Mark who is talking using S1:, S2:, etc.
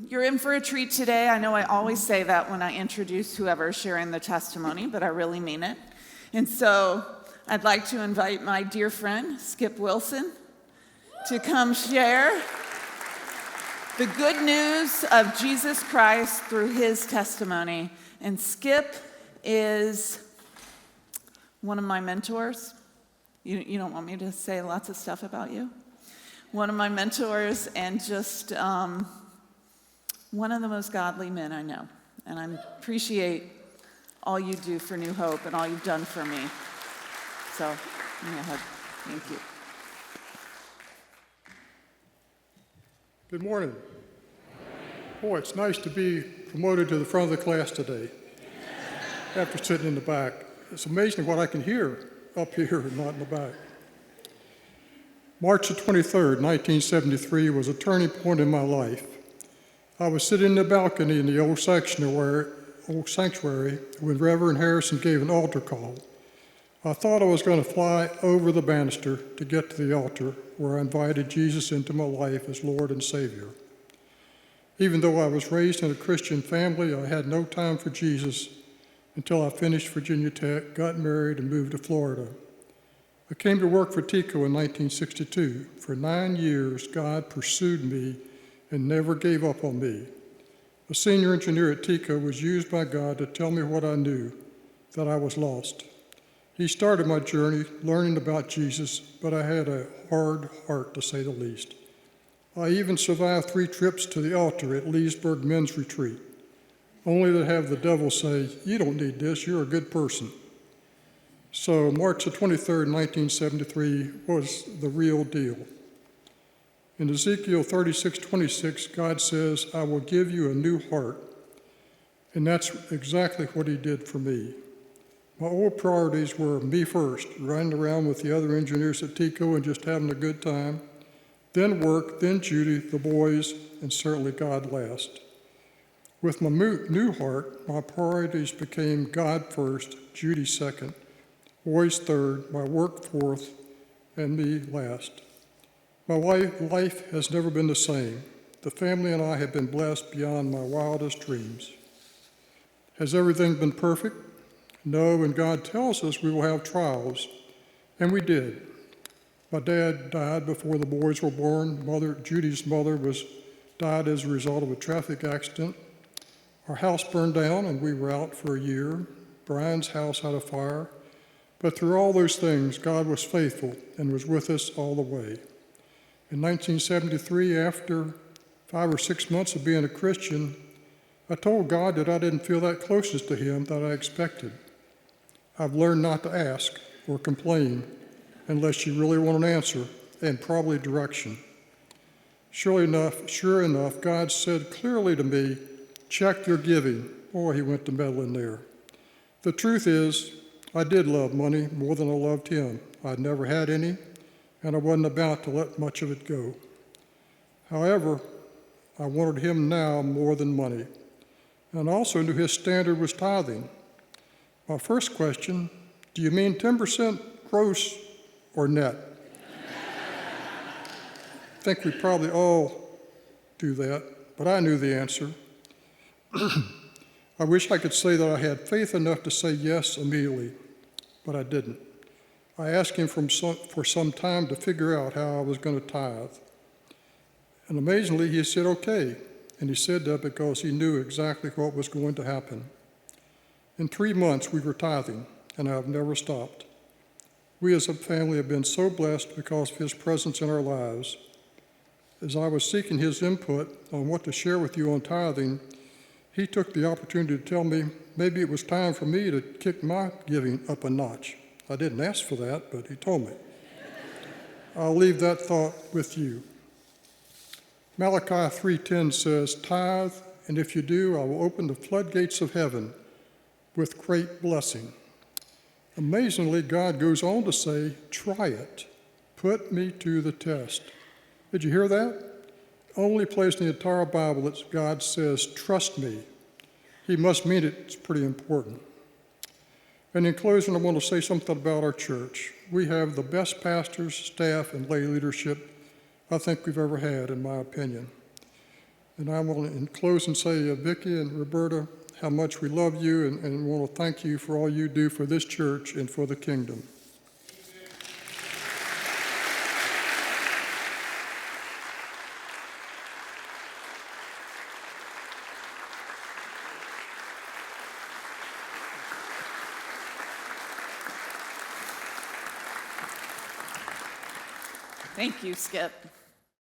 S1: You're in for a treat today. I know I always say that when I introduce whoever's sharing the testimony, but I really mean it. And so I'd like to invite my dear friend, Skip Wilson, to come share the good news of Jesus Christ through his testimony. And Skip is one of my mentors. You don't want me to say lots of stuff about you? One of my mentors, and just one of the most godly men I know. And I appreciate all you do for New Hope and all you've done for me. So, thank you.
S2: Good morning. Boy, it's nice to be promoted to the front of the class today after sitting in the back. It's amazing what I can hear up here and not in the back. March the 23rd, 1973 was a turning point in my life. I was sitting in the balcony in the old sanctuary when Reverend Harrison gave an altar call. I thought I was going to fly over the banister to get to the altar where I invited Jesus into my life as Lord and Savior. Even though I was raised in a Christian family, I had no time for Jesus until I finished Virginia Tech, got married, and moved to Florida. I came to work for TICO in 1962. For 9 years, God pursued me and never gave up on me. A senior engineer at TICO was used by God to tell me what I knew, that I was lost. He started my journey learning about Jesus, but I had a hard heart, to say the least. I even survived 3 trips to the altar at Leesburg Men's Retreat, only to have the devil say, "You don't need this, you're a good person." So March the 23rd, 1973 was the real deal. In Ezekiel 36:26, God says, "I will give you a new heart." And that's exactly what he did for me. My old priorities were me first, running around with the other engineers at TICO and just having a good time, then work, then Judy, the boys, and certainly God last. With my new heart, my priorities became God first, Judy second, boys third, my work fourth, and me last. My life has never been the same. The family and I have been blessed beyond my wildest dreams. Has everything been perfect? No, and God tells us we will have trials, and we did. My dad died before the boys were born. Judy's mother died as a result of a traffic accident. Our house burned down, and we were out for a year. Brian's house had a fire. But through all those things, God was faithful and was with us all the way. In 1973, after 5 or 6 months of being a Christian, I told God that I didn't feel that closest to him that I expected. I've learned not to ask or complain unless you really want an answer and probably direction. Sure enough, God said clearly to me, "Check your giving." Boy, he went to meddling there. The truth is, I did love money more than I loved him. I'd never had any, and I wasn't about to let much of it go. However, I wanted him now more than money, and also knew his standard was tithing. My first question, do you mean 10% gross or net? I think we probably all do that, but I knew the answer. I wish I could say that I had faith enough to say yes immediately, but I didn't. I asked him for some time to figure out how I was going to tithe. And amazingly, he said okay, and he said that because he knew exactly what was going to happen. In 3 months, we were tithing, and I have never stopped. We as a family have been so blessed because of his presence in our lives. As I was seeking his input on what to share with you on tithing, he took the opportunity to tell me maybe it was time for me to kick my giving up a notch. I didn't ask for that, but he told me. I'll leave that thought with you. Malachi 3:10 says, "Tithe, and if you do, I will open the floodgates of heaven with great blessing." Amazingly, God goes on to say, "Try it. Put me to the test." Did you hear that? Only place in the entire Bible that God says, "Trust me." He must mean it. It's pretty important. And in closing, I want to say something about our church. We have the best pastors, staff, and lay leadership I think we've ever had, in my opinion. And I want to, in closing, say, Vicki and Roberta, how much we love you and want to thank you for all you do for this church and for the kingdom.
S1: Thank you, Skip.